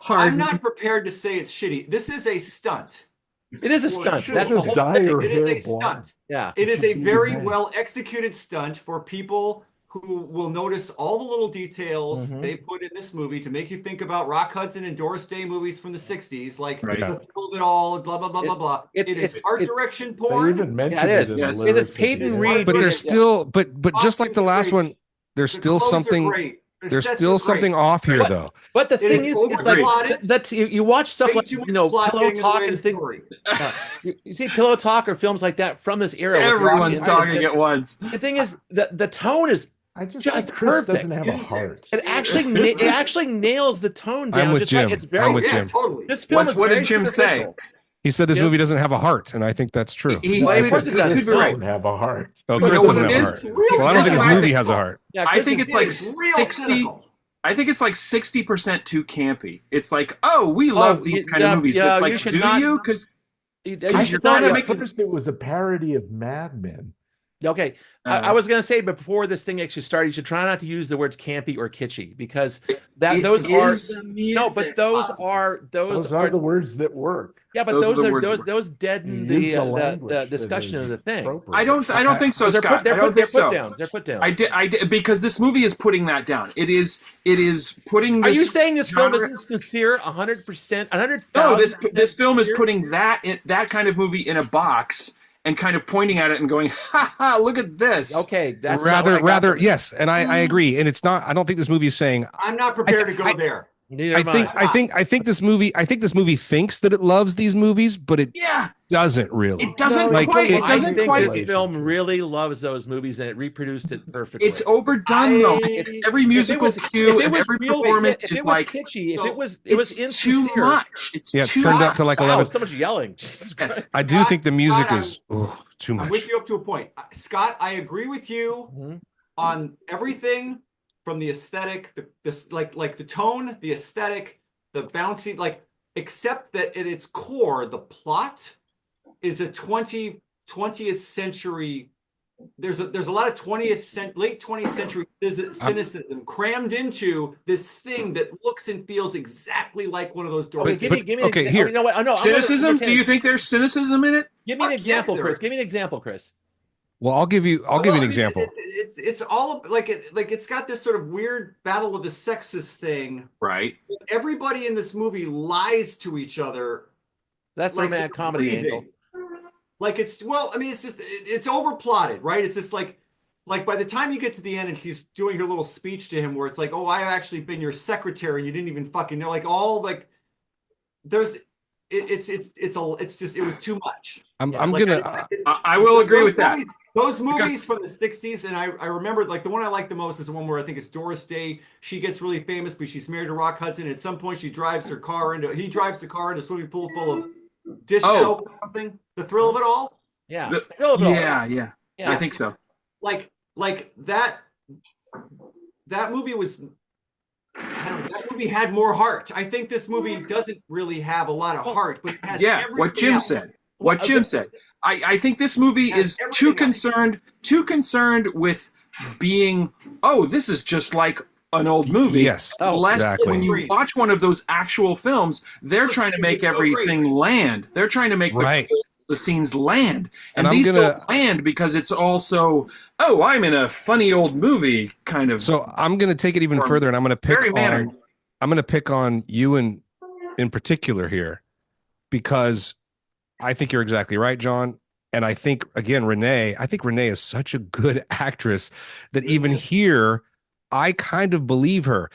I'm not prepared to say it's shitty. This is a stunt. It is a stunt. That's the whole thing. It is a stunt. Yeah. It is a very well executed stunt for people who will notice all the little details they put in this movie to make you think about Rock Hudson and Doris Day movies from the 60s, like the thrill of it all, blah, blah, blah, blah, blah. It's art direction porn. They even mentioned it in the lyrics. It is Peyton RTeed. But there's still, but just like the last one, there's still something. There's still something off here, though. But the thing is, it's like that's you watch stuff like Pillow Talk and things. You see Pillow Talk or films like that from this era. Everyone's talking at once. The thing is, the tone is just perfect. Doesn't have a heart. It actually nails the tone down. I'm with Jim. It's very, I'm with Jim. Totally. This film is what very did Jim say? He said this movie doesn't have a heart, and I think that's true. Of course it does. Chris doesn't have a heart. Oh, Chris doesn't have a heart. Well, I don't think his movie has a heart. Yeah, I think it's like 60. I think it's like 60% too campy. It's like, oh, we love these kind of movies. But it's like, do you? Because you're not at first it was a parody of Mad Men. Okay, I was going to say, but before this thing actually started, you should try not to use the words campy or kitschy because those are the words that work. Yeah, but those deaden the discussion of the thing. I don't think so, Scott. They're put downs. They're put downs. I did because this movie is putting that down. It is putting. Are you saying this film isn't sincere? 100%, 100,000. No, this film is putting that kind of movie in a box. And kind of pointing at it and going, "Ha ha! Look at this." Okay, that's rather yes, and I agree. And it's not. I don't think this movie is saying. I'm not prepared to go there. I think this movie thinks that it loves these movies, but it doesn't really. It doesn't quite. It doesn't quite. This film really loves those movies, and it reproduced it perfectly. It's overdone though. It's every musical cue and every performance is like kitschy. If it was too much. It's too turned much. up to like 11. So much yelling. Jesus Christ. I do think the music is too much. I'm with you up to a point, Scott. I agree with you on everything. From the aesthetic, like the tone, the aesthetic, the bouncy, like except that at its core, the plot is a 20th century. There's a lot of late 20th century cynicism crammed into this thing that looks and feels exactly like one of those doors. Okay, here. You know what? No, cynicism? Do you think there's cynicism in it? Give me an example, Chris. Give me an example, Chris. Well, I'll give you an example. It's all like it's got this sort of weird battle of the sexes thing. Right. Everybody in this movie lies to each other. That's like a comedy angle. Like it's just it's overplotted, right? It's just like by the time you get to the end and she's doing her little speech to him where it's like, oh, I've actually been your secretary and you didn't even fucking know, like all like there's it was too much. I will agree with that. Those movies from the 60s, and I remember like the one I like the most is the one where I think it's Doris Day. She gets really famous, but she's married to Rock Hudson. And at some point, he drives the car into a swimming pool full of dish soap or something. The thrill of it all. Yeah. Yeah. I think so. Like that movie was. That movie had more heart. I think this movie doesn't really have a lot of heart, but it has what Jim said. What Jim said. I think this movie is too concerned with being, this is just like an old movie. Yes. Exactly. When you watch one of those actual films, they're trying to make everything land. They're trying to make the scenes land. And these don't land because it's also, I'm in a funny old movie kind of. So I'm going to take it even further, and I'm going to pick on you in particular here, because I think you're exactly right, John. And I think, again, Renee is such a good actress that even here, I kind of believe her.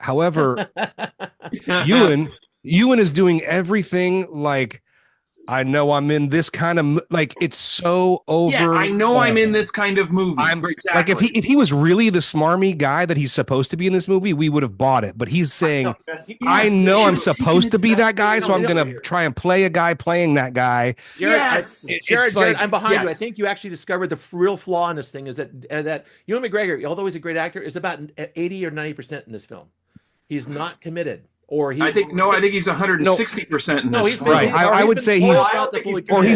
However, Ewan is doing everything like, I know I'm in this kind of, like, it's so over. Yeah, I know I'm in this kind of movie. Like, if he was really the smarmy guy that he's supposed to be in this movie, we would have bought it. But he's saying, I know I'm supposed to be that guy, so I'm going to try and play a guy playing that guy. Jared, I'm behind you. I think you actually discovered the real flaw in this thing is that Ewan McGregor, although he's a great actor, is about 80 or 90% in this film. He's not committed. I think he's 160% in this. Right. I would say he's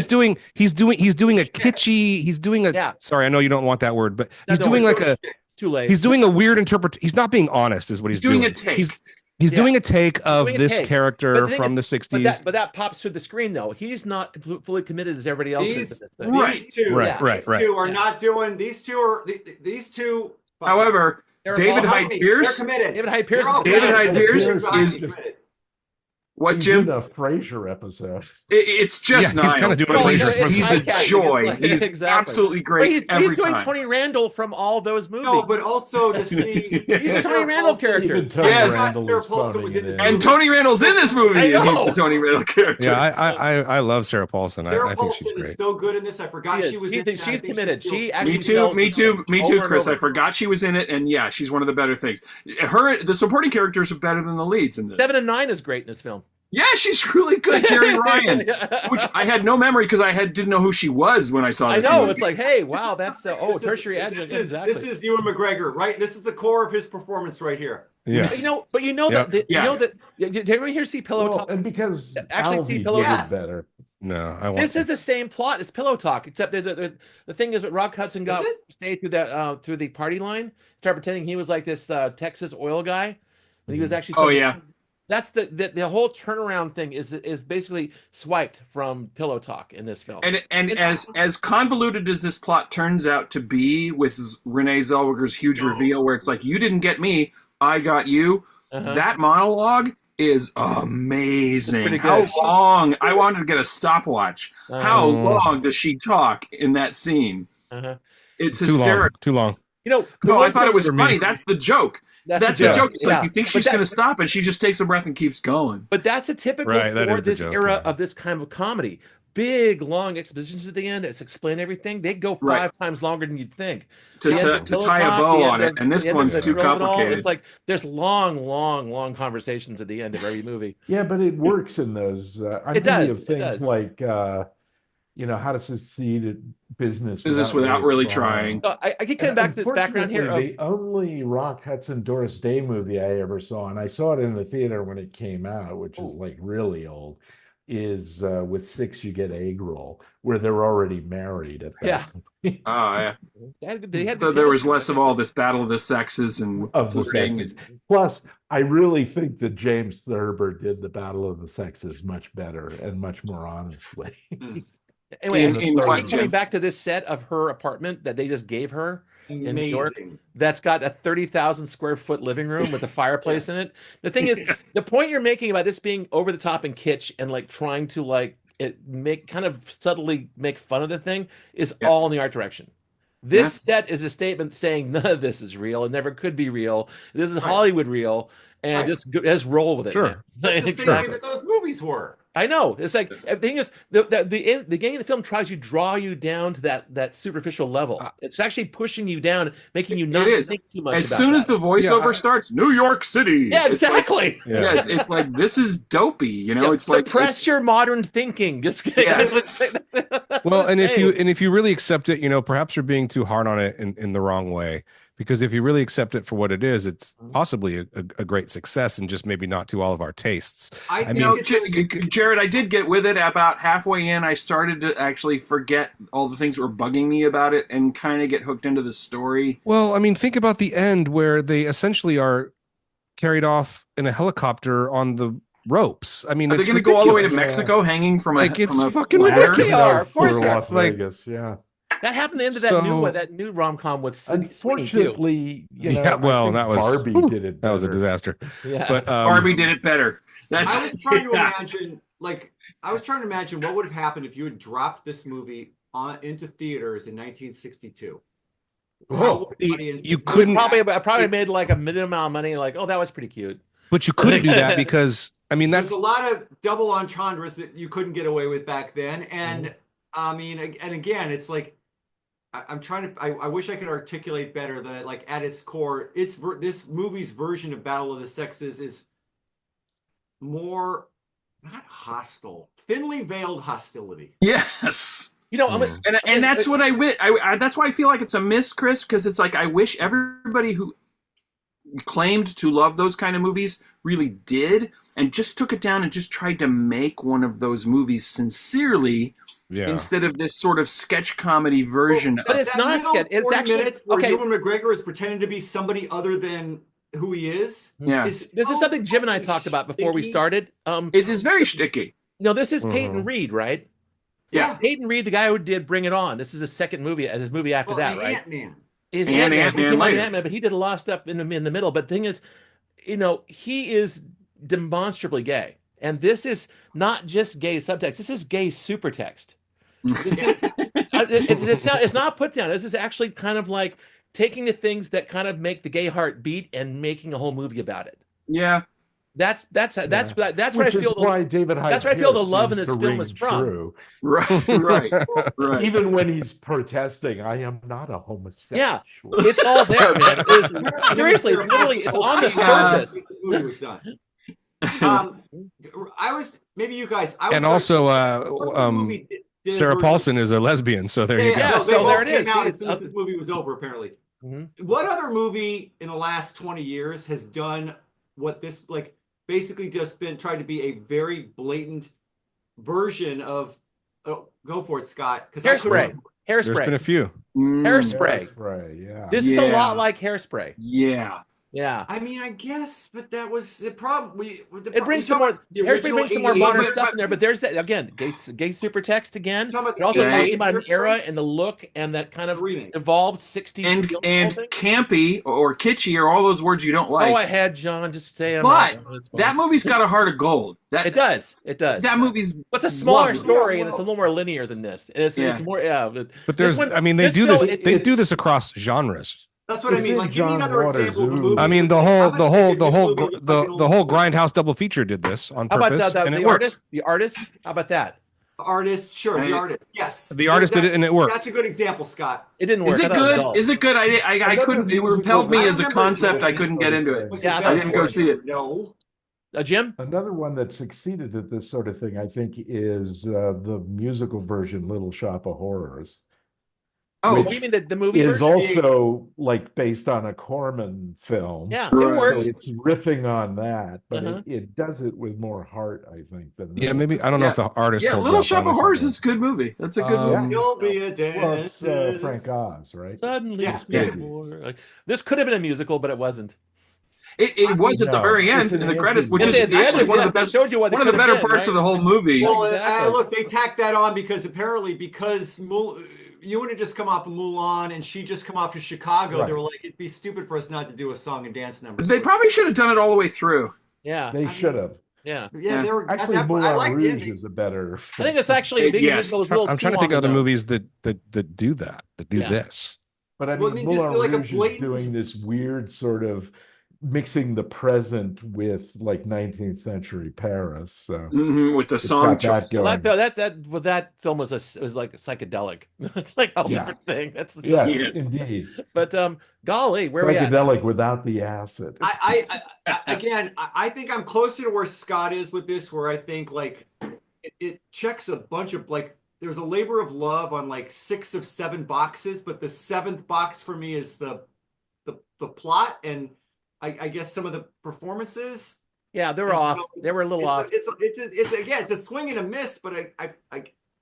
doing a kitschy, sorry, I know you don't want that word, but he's doing like a, too late. He's doing a weird interpretation. He's not being honest is what he's doing. A take. He's doing a take of this character from the 60s. But that pops through the screen, though. He's not fully committed as everybody else is. These two are not doing. These two. However, David Hyde Pierce. David Hyde Pierce is. What, Jim? The Frasier episode. It's just He's kind of doing Frasier. He's a joy. He's absolutely great. He's doing Tony Randall from all those movies. No, but also to see he's the Tony Randall character. And Tony Randall's in this movie. He's the Tony Randall character. Yeah, I love Sarah Paulson. I think she's great. Is so good in this. I forgot she was in it. She's committed. She actually me too, Chris. I forgot she was in it, and yeah, she's one of the better things. The supporting characters are better than the leads in this. 7 and 9 is great in this film. Yeah, she's really good, Jerry Ryan. Which I had no memory because didn't know who she was when I saw this. I know, movie. it's like, hey, wow, that's tertiary adjunct. Exactly. This is Ewan McGregor, right? This is the core of his performance right here. Yeah. You know that did anyone here see Pillow Talk? And because actually see Pillow Talk better. No, I won't. This is the same plot as Pillow Talk, except the thing is that Rock Hudson got stayed through the party line, started pretending he was like this Texas oil guy when he was actually. That's the whole turnaround thing is basically swiped from Pillow Talk in this film. And as convoluted as this plot turns out to be with Renee Zellweger's huge reveal where it's like, you didn't get me, I got you. That monologue is amazing. How long? I wanted to get a stopwatch. How long does she talk in that scene? It's hysterical. Too long. No, I thought it was funny. That's the joke. That's the joke. It's like you think she's going to stop, and she just takes a breath and keeps going. But that's a typical for this era of this kind of comedy. Big, long expositions at the end. It's explain everything. They go 5 times longer than you'd think. To tie a bow on it, and this one's too complicated. It's like there's long conversations at the end of every movie. Yeah, but it works in those. It does. Of things like how to succeed at business without really trying. I keep coming back to this background here. The only Rock Hudson Doris Day movie I ever saw, and I saw it in the theater when it came out, which is like really old, is with Six You Get Egg Roll, where they're already married at that point. Oh yeah. So there was less of all this battle of the sexes and of the sexes. Plus, I really think that James Thurber did the battle of the sexes much better and much more honestly. Anyway, coming back to this set of her apartment that they just gave her in New York, that's got a 30,000 square foot living room with a fireplace in it. The thing is, the point you're making about this being over the top and kitsch and like trying to subtly make fun of the thing is all in the art direction. This set is a statement saying none of this is real. It never could be real. This is Hollywood real, and just roll with it. Sure, that's the same way that those movies were. I know. It's like the thing is the beginning of the film tries to draw you down to that superficial level. It's actually pushing you down, making you not think too much. As soon as the voiceover starts, New York City. Yeah, exactly. Yes, it's like this is dopey. It's suppress your modern thinking. Just well, and if you really accept it, perhaps you're being too hard on it in the wrong way. Because if you really accept it for what it is, it's possibly a great success and just maybe not to all of our tastes. I mean, Jared, I did get with it about halfway in. I started to actually forget all the things that were bugging me about it and kind of get hooked into the story. Well, I mean, think about the end where they essentially are carried off in a helicopter on the ropes. I mean, are they going to go all the way to Mexico hanging from it's fucking ridiculous. Of course, Las Vegas, That happened at the end of that new rom-com with unfortunately, that was Barbie did it better. That was a disaster. Yeah. But Barbie did it better. I was trying to imagine what would have happened if you had dropped this movie into theaters in 1962. You couldn't probably made like a minimum amount of money. Like, that was pretty cute. But you couldn't do that because there's a lot of double entendres that you couldn't get away with back then, and and again, it's like. I'm trying to. I wish I could articulate better that at its core, this movie's version of Battle of the Sexes is more not hostile, thinly veiled hostility. Yes, and that's what that's why I feel like it's a miss, Chris, because it's like I wish everybody who claimed to love those kind of movies really did, and just took it down and just tried to make one of those movies sincerely. Yeah. Instead of this sort of sketch comedy version. But it's not sketch. It's actually where Ewan McGregor is pretending to be somebody other than who he is. Yeah, this is something Jim and I talked about before we started. It is very sticky. No, this is Peyton RTeed, right? Yeah, Peyton RTeed, the guy who did Bring It On. This is his second movie, his movie after that, right? Ant-Man. Is Ant-Man later. but he did a lot of stuff in the middle. But the thing is, he is demonstrably gay, and this is not just gay subtext. This is gay supertext. It's not put down. This is actually kind of like taking the things that kind of make the gay heart beat and making a whole movie about it. Yeah. That's what I feel. Why David that's where I feel the love in this film is from. True. Right. Even when he's protesting, I am not a homosexual. Yeah, it's all there, man. Seriously, it's literally on the surface. This movie was done. Maybe you guys. And also, Sarah Paulson is a lesbian, so there you go. Yeah, so there it is. As soon as this movie was over, apparently. What other movie in the last 20 years has done what this basically just been trying to be a very blatant version of? Go for it, Scott. Hairspray. There's been a few. Hairspray. Yeah. This is a lot like Hairspray. Yeah. I mean, I guess, but that was the problem. It brings some more. Hairspray brings some more modern stuff in there, but there's that again, gay super text again. But also talking about an era and the look and that kind of evolved 60s and campy or kitschy or all those words you don't like. Go ahead, John. Just say them. But that movie's got a heart of gold. It does. That movie's. It's a smaller story and it's a little more linear than this. And it's more. But there's. They do this. They do this across genres. That's what I mean. Like, give me another example of a movie. I mean, the whole Grindhouse double feature did this on purpose, and it worked. The artist. How about that? The artist, sure. The artist, yes. The artist did it, and it worked. That's a good example, Scott. It didn't work. Is it good? Is it good? I couldn't. It repelled me as a concept. I couldn't get into it. Yeah, I didn't go see it. No. Jim? Another one that succeeded at this sort of thing, I think, is the musical version, Little Shop of Horrors. Oh, you mean the movie is version? Also based on a Corman film. Yeah, it works. So it's riffing on that, but it does it with more heart, I think. Than maybe I don't know if the artist. Yeah, Little Shop of Horrors is a good movie. That's a good movie. You'll be a dance. Frank Oz, right? Suddenly, this could have been a musical, but it wasn't. It was at the very end in the credits, which is actually one of the best. Showed you what one of the better parts of the whole movie. Well, look, they tacked that on because you had just come off of Mulan and she just come off of Chicago. Right. They were like, it'd be stupid for us not to do a song and dance number. They probably should have done it all the way through. Yeah, they should have. Yeah. They were actually Moulin Rouge is a better. I think it's actually. I'm trying to think of other movies that do that. That do this. But I mean, Moulin Rouge is doing this weird sort of mixing the present with 19th century Paris. So with the song choices. That film was like psychedelic. It's like a whole different thing. That's indeed. But golly, where we at? Psychedelic without the acid. I think I'm closer to where Scott is with this, where I think it checks a bunch of there's a labor of love on 6 of 7 boxes, but the 7th box for me is the plot and I guess some of the performances. Yeah, they were off. They were a little off. It's a swing and a miss, but I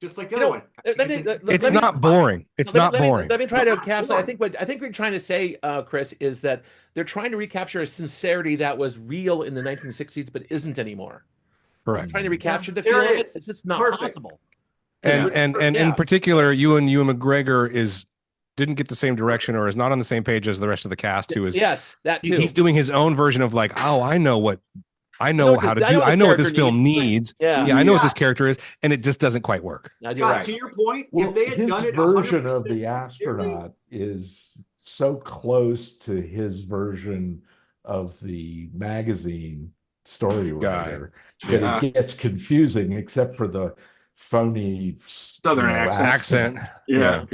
just like the other one. It's not boring. It's not boring. Let me try to encapsulate. I think we're trying to say, Chris, is that they're trying to recapture a sincerity that was real in the 1960s, but isn't anymore. Correct. Trying to recapture the feeling. It's just not possible. And in particular, Ewan McGregor didn't get the same direction or is not on the same page as the rest of the cast who is that too. He's doing his own version of I know what this film needs. I know what this character is, and it just doesn't quite work. To your point, if they had done it, version of the astronaut is so close to his version of the magazine story writer that it gets confusing, except for the phony southern accent. Yeah.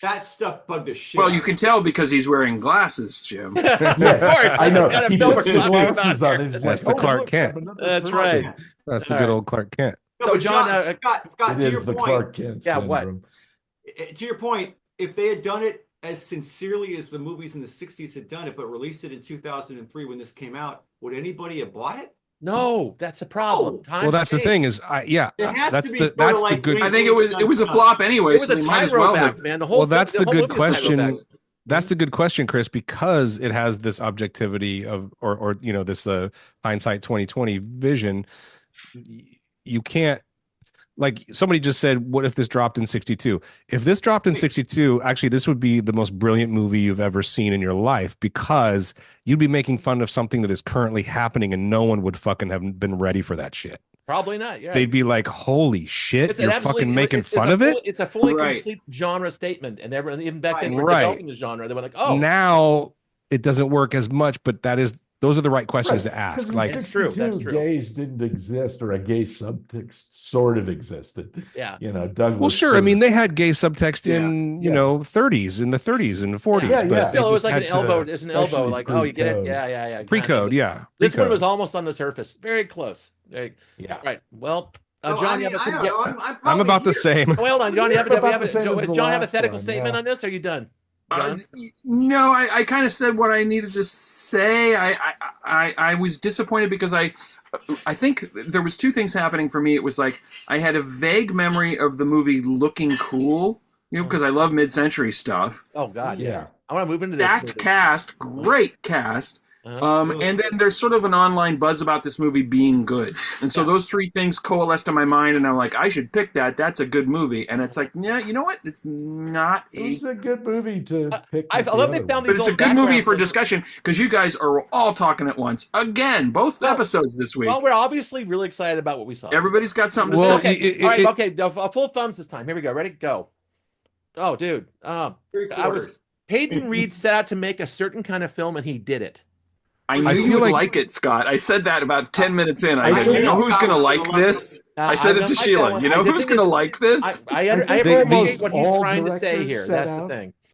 That stuff bugged the shit. Well, you can tell because he's wearing glasses, Jim. Yes, of course. I know. He puts the glasses on. That's the Clark Kent. That's right. That's the good old Clark Kent. So, John, Scott, to your point. Clark Kent syndrome. To your point, if they had done it as sincerely as the movies in the 60s had done it, but released it in 2003 when this came out, would anybody have bought it? No, that's a problem. Well, that's the thing is, that's the good. I think it was a flop anyway. It was a tightrope act, man. That's the good question. That's the good question, Chris, because it has this objectivity of, or this hindsight 2020 vision. You can't, like somebody just said, what if this dropped in 62? If this dropped in 62, actually, this would be the most brilliant movie you've ever seen in your life, because you'd be making fun of something that is currently happening and no one would fucking have been ready for that shit. Probably not. Yeah. They'd be like, holy shit, you're fucking making fun of it? It's a fully complete genre statement. And everyone, even back then, developing the genre, they were like, oh. Now it doesn't work as much, but those are the right questions to ask. Like, that's true. Gays didn't exist, or a gay subtext sort of existed. Yeah. Douglas. Well, sure. I mean, they had gay subtext in, 30s, in the 30s and the 40s. But still, it was like an elbow. It's an elbow. Like, oh, you get it? Yeah. Pre-code, yeah. This one was almost on the surface. Very close. Right. Well, John, I'm about the same. Hold on, John. John, hypothetical statement on this? Or are you done? No, I kind of said what I needed to say. I was disappointed because I think there was two things happening for me. It was like I had a vague memory of the movie looking cool, because I love mid-century stuff. Oh God, yeah. I want to move into this. Stacked cast, great cast. And then there's sort of an online buzz about this movie being good. And so those three things coalesced in my mind, and I'm like, I should pick that. That's a good movie. And it's like, yeah, you know what? It's not It's a good movie to pick. I love they found these. But it's a good movie for discussion, because you guys are all talking at once. Again, both episodes this week. Well, we're obviously really excited about what we saw. Everybody's got something to say. All right, okay. Full thumbs this time. Here we go. Ready? Go. Oh, dude. Peyton RTeed set out to make a certain kind of film, and he did it. I knew you would like it, Scott. I said that about 10 minutes in. I go, you know who's going to like this? I said it to Sheila. You know who's going to like this? I appreciate what he's trying to say here. That's the thing.